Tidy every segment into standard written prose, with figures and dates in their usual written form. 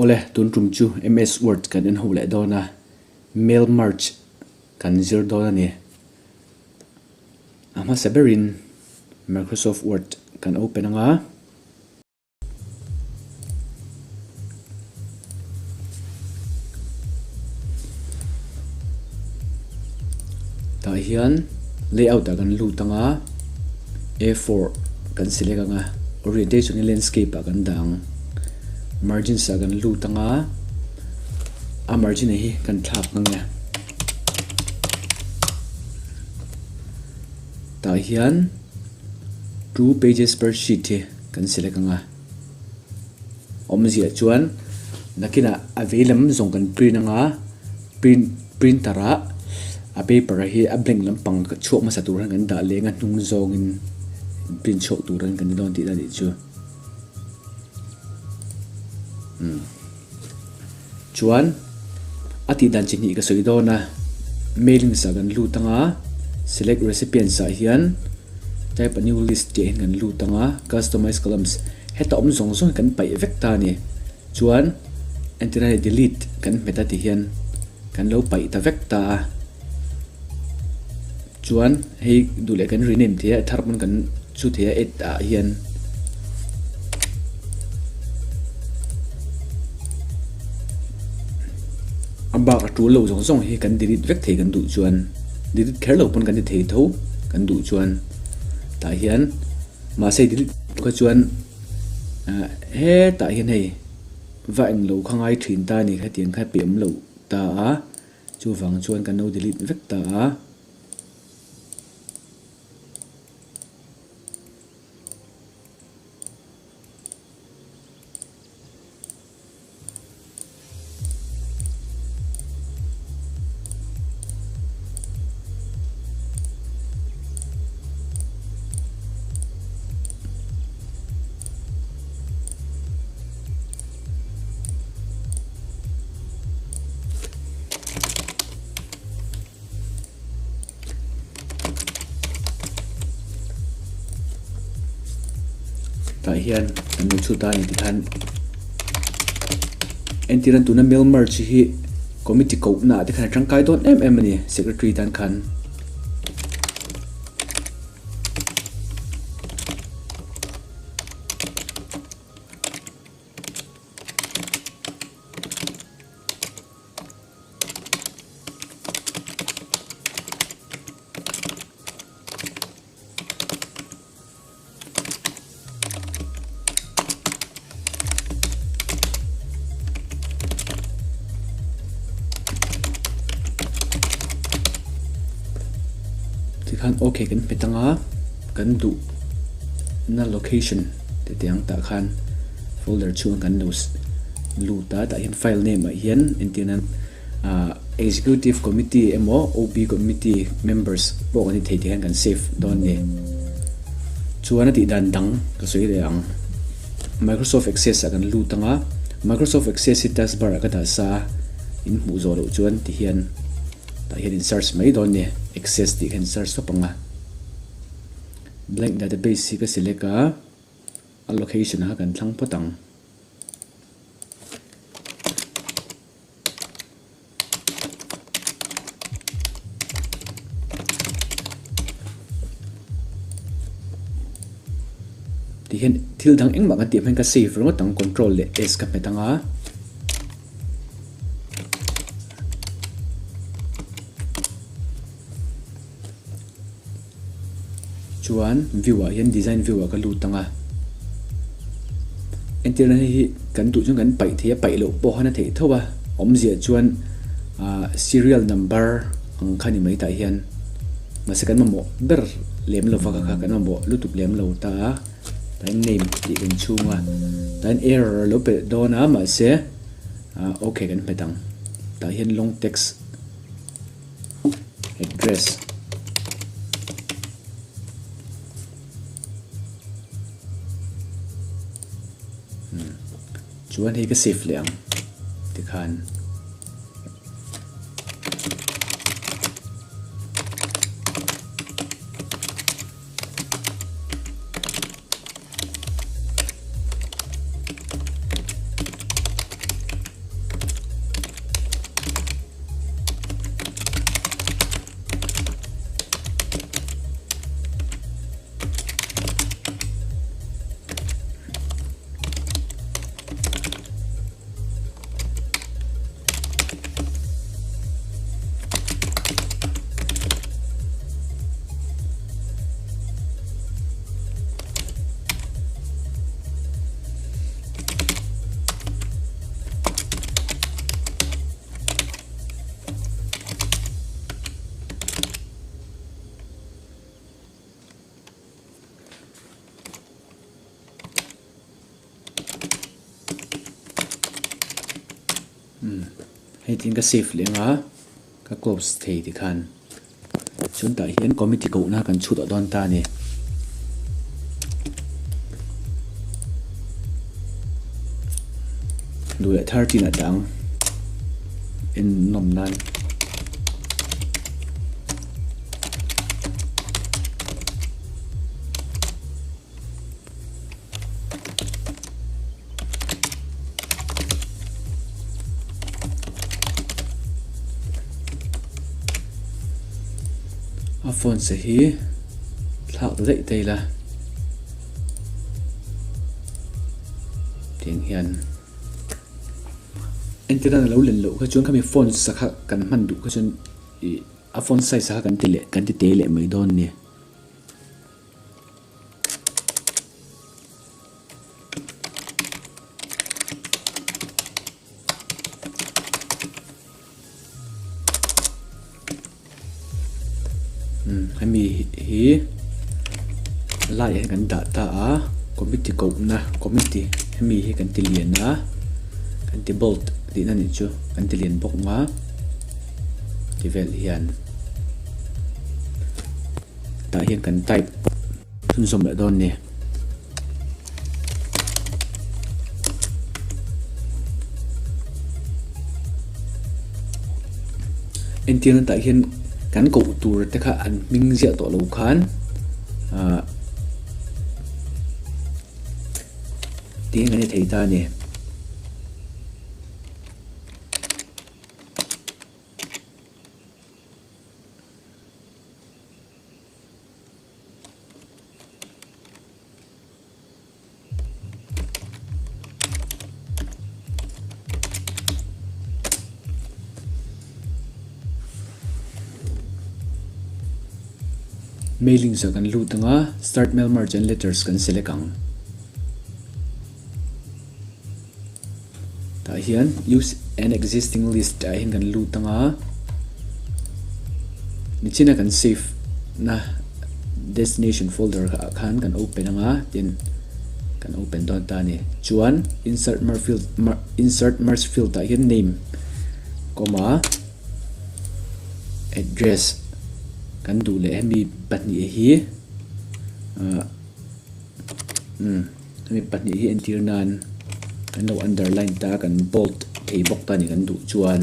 ole tun tum chu ms word kan en hole dona mail merge kan zir dona ni ama severin Microsoft Word kan open nga ta hian layout kan lu tanga A4 kan select nga orientation in landscape kan dang margin sa kan lu tanga a margin hi kan thlap nga ta hian 2 pages per sheet hi kan select nga omzia chuan nakina avelam zong kan print nga printera a paper hi a blank lampang chok ma saturan kan da lenga hnung zong in print chok turan kan don ti da ni chu chuan ati dan chini ka soidona mailing sa kan lu tanga select recipient sa hian type a new list je kan lu tanga customize columns heta zong zong kan pai vecta ni chuan entire delete kan meta ti hian kan lo pai ta vecta chuan hei dule kan rename thia tharman kan chu thia et a hian amba ka tu lo zong zong hi kan delete vek thei kan du chuan delete kher lo pon kan thei tho kan du chuan ta hian ma sei delete ka chuan he ta hian hei va eng lo khangai thin ta ni kha tiang kha pem lo ta a chu wang chuan kan no delete vek ta a ta hian kan nu chu ta ni tihlan entiran tuna mail merge hi committee kohna te khan tangkai don ni secretary tan khan kan okay kan petanga kan du na location te tiang ta khan folder chu kan nos lu ta ta hian file name hian entinan executive committee emo ob committee members bo ani thei tian kan save don ni chuan ati dan dang ka soi le ang Microsoft Access kan lu tanga Microsoft Access taskbar ka ta sa in mu zo lo chuan ti hian ta hian in search mai don ni access di kan search so panga blank database si ka select a allocation ha kan thlang potang ti hian thil dang engma ka ti men ka save ro tang control le s ka petanga chuan view hian design view ka lu tanga entiran hi kan tu chung kan pai thia pai lo po hana thei thowa omzia chuan serial number ang khani mai ta hian masakan mo ber lem lo vaka ka kan mo lutup lem lo ta tan name ti kan chunga tan error lo pe dona ma se okay kan petang ta hian long text address chuan hi ka save liang ti khan hay tin cái save liền á cái close thì khan chúng ta hian committee kohna kan chut don ta ni đuổi 30 là đắng in nom nan phone sẽ hi thạo tới dậy đây là tiếng hiền anh ta đang lâu lần lâu cái chuyến kami phone sắc cần man đủ cái chuyến phone size sắc cần tỷ lệ mấy đòn nè kami hi lại kan data a committee kohna committee kami hi kan tilian a kan ti bolt di na ni chu kan tilian bok nga devel hian ta hian kan type thun som la don ni entian ta hian kan ko tur te kha an ming zia to lo khan tiếng này thầy ta nè mailing sa kan lu tanga start mail margin letters kan select ang ta hian use an existing list ta hian kan lu tanga nichina kan save na destination folder khan kan open anga tin kan open don ta ni chuan insert merge field ta hian name comma address kan du le mi patni hi mi patni hi enter nan kan lo underline ta kan bold thei bok ta ni kan du chuan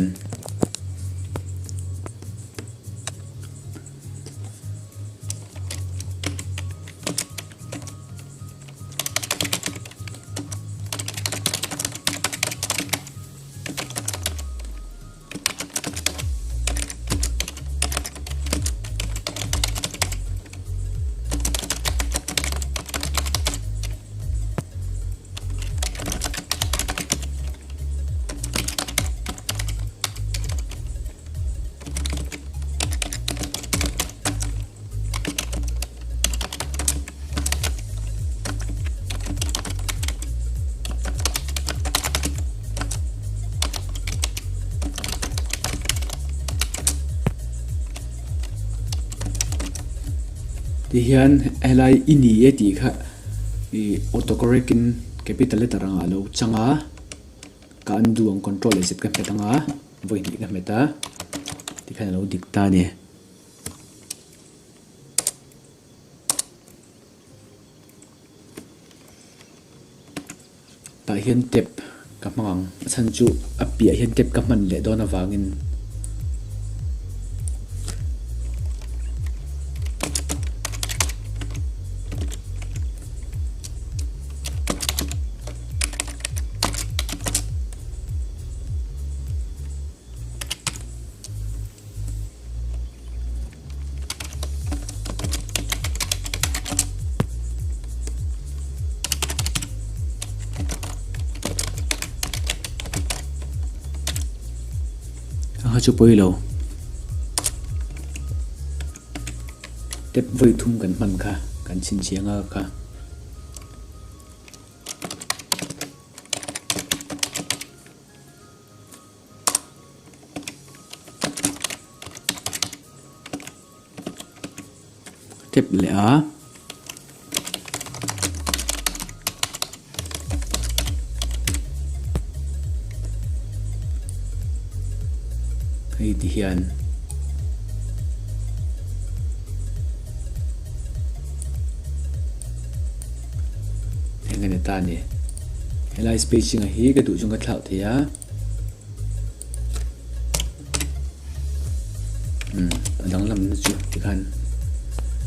thì hian li ini eti kha autocorrect in capital letter anga lo changa ka undo ang control exit ka petanga voi ni ka meta ti khan lo dikta ni ta hian tep ka mangang chan chu apia hian tep ka man le dona wangin chu poi lo tep voi thum kan man kha kan chin chianga kha tep le a hei hian hengene ta ni helai spacing a hi ka du chung ka thlau thia adang lam na chu tikhan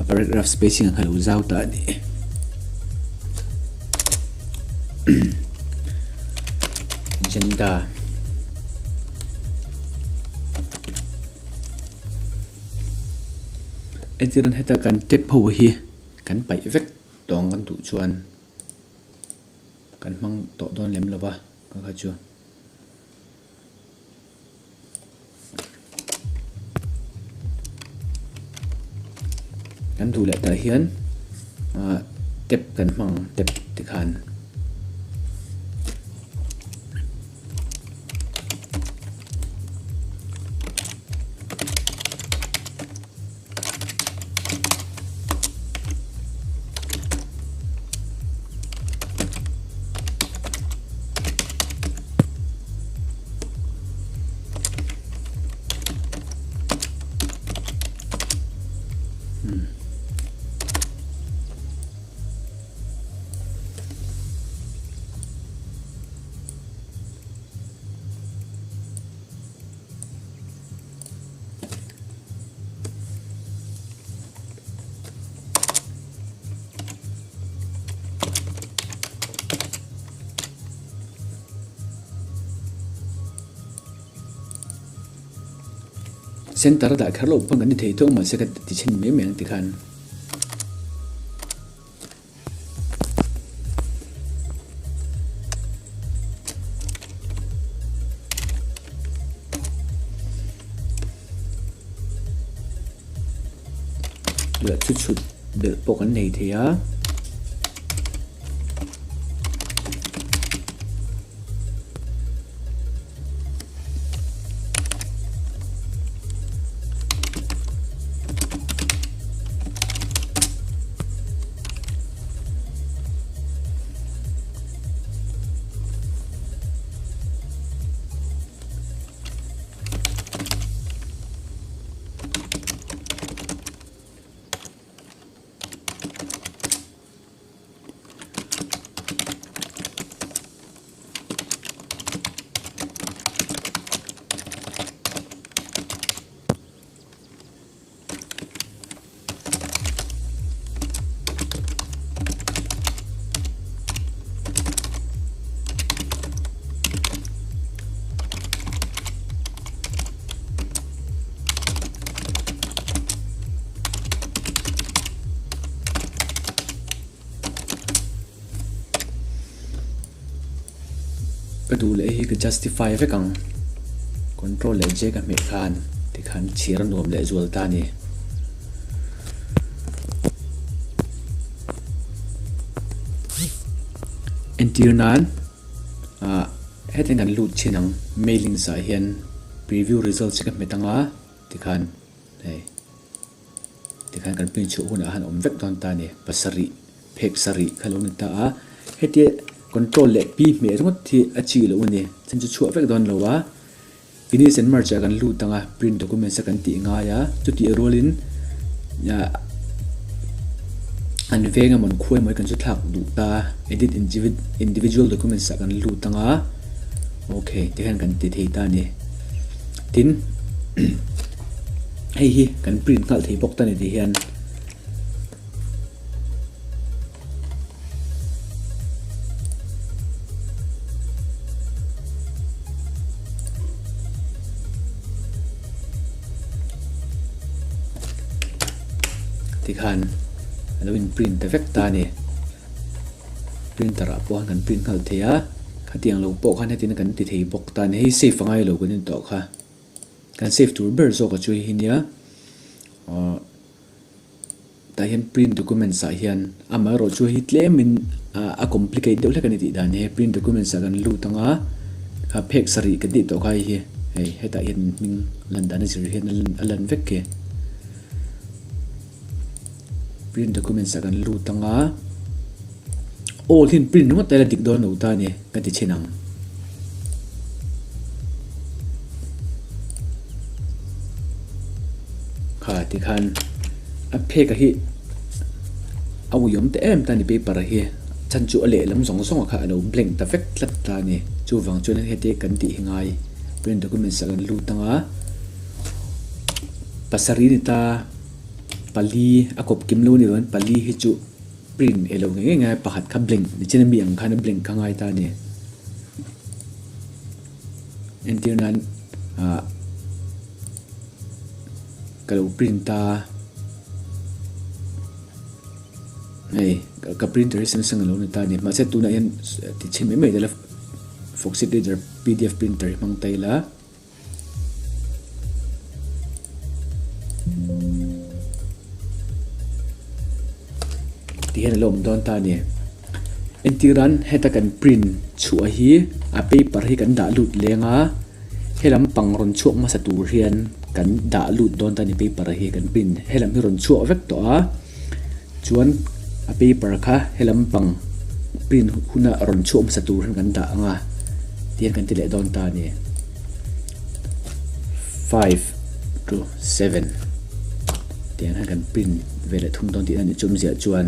a paragraph spacing a halu zau ta ni gender etiran heta kan tep ho hi kan pai vek tong kan tu chuan kan mang to don lem lova ka kha chu kan du le ta hian tep kan mang tep tikhan center da kharlo pang ani thei to ma se ka ti chen me meng ti khan la chu chu bel pok an nei thia ka du le hi ka justify ve kang control le je ka me khan ti khan chir nom le zual ta ni enter nan heading an lut chinang mailing sa hian preview results ka me tanga ti khan kan pin chu hun a han om vek don ta ni pasari phek sari khalon ta a heti control le pi me rot thi achi lo ni chen chu chu vek don lo wa finish and merge kan lu tanga print document sa kan ti nga ya chu ti roll in ya an venga mon khoi moi kan chu thak du ta edit individual documents sa kan lu tanga okay ti kan ti thei ta ni tin hei hi kan print kal thei bok ta ni ti hian tikhan alwin print effect ta ni printer a po kan print kal thea khatiang lo po khan hetin kan ti thei bok ta ni hei save angai lo gunin to kha kan save to ber zo ka chui hinia ta hian print document sa hian ama ro chu hi tlem in a complicate de lekani ti dan he print document sa kan lu tanga kha phek sari ka di to khai hi hei heta hian ming landan a zir hian alan vek ke print document sa kan lu tanga all hin print no ta la dik don no ta ni ka ti chinang kha ti khan a phe ka hi au yom te em ta ni paper hi chan chu ale lam zong zong kha alo blank ta vek tlat ta ni chu wang chu he te kan ti hingai print document sa kan lu tanga pasari ni ta pali akop kim lo ni ron pali hi chu print elo nge nge pakhat kha blank ni chen mi ang khan blank ka ngai ta ni entir nan kalau print ta hey ka printer sang lo ni ta ni ma se tu na yan ti chin me de la foxit reader pdf printer mang taila ti hen lom don ta ni entiran heta kan print chu a hi a paper hi kan da lut lenga helam pangron chuak ma sa tur hian kan da lut don ta ni paper hi kan print helam hi ron chuak vek to a chuan a paper kha helam pang print huna ron chuak ma sa tur kan da anga tian kan ti le don ta ni 5 to 7 tian han kan print vele thum don ti ani chum zia chuan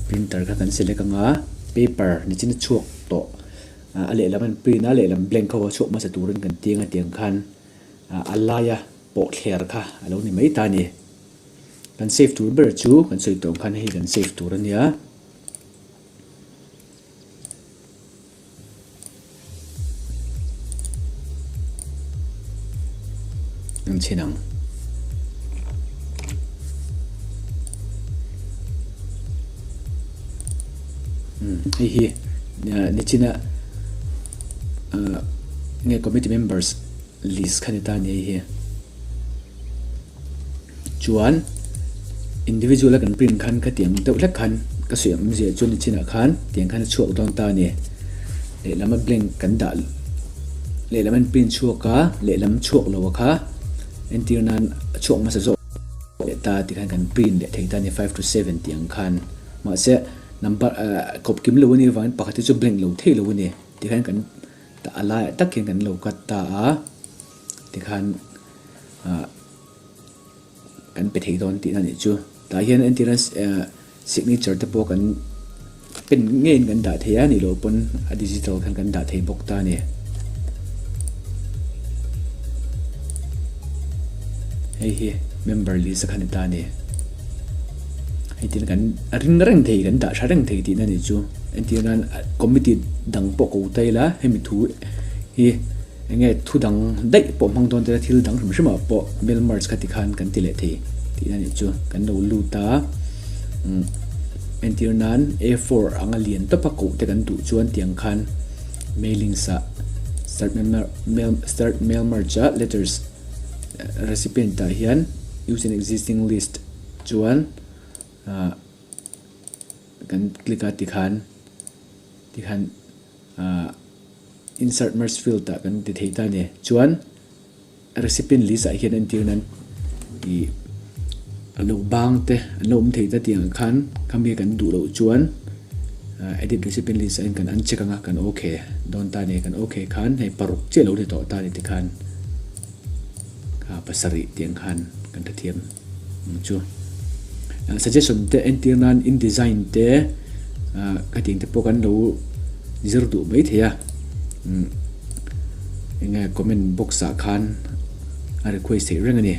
printer kha kan select anga paper ni chin chuak to ale laman print ale lam blank khaw chuak ma sa turin kan tianga tiang khan alaya po thler kha alo ni mai ta ni kan save tur ber chu kan soi tong khan hi kan save tur ania ang chinang hi ni china nge committee members list khanita ni hi chuan individual kan print khan ka tiang to la khan ka siam je chun ni china khan tiang khan chuak don ta ni le lama blank kan dal le laman print chuak ka le lam chuak lo kha entirnan chuak ma sa zo ta ti khan kan print le thei ta ni 5 to 7 tiang khan ma se number kop kim lo ni van pakati chu blank lo thei lo ni ti khan kan ta ala takin kan lo kat ta a ti khan kan pe thei don ti na ni chu ta hian entrance signature te po kan pen ngein kan da thei ani lo pon a digital kan da thei bok ta ni hi member list kan ta ni itin kan ring thei kan da sarang thei ti na ni chu entinan committee dang po ko taila hemi thu hi nge thu dang dai po mang don te thil dang shima po mail merge ka ti khan kan ti le thei ti na ni chu kan lo lu ta entinan a4 anga lian to pa ko te kan du chuan tiang khan mailing sa start mail merge letters recipient ta hian using existing list chuan kan click ti khan insert merge field ta kan ti thei ta ne chuan recipient list a hian entirnan i alo bang te alom thei ta tiang khan kami kan du lo chuan edit recipient list an kan check anga kan okay don ta ne kan okay khan hei paruk che lo de to ta ni ti khan ka pasari tiang khan kan ta thiam chu suggestion te entirnan in design te cutting te pokan lo zir du mai thea nga comment box a khan a request reng ani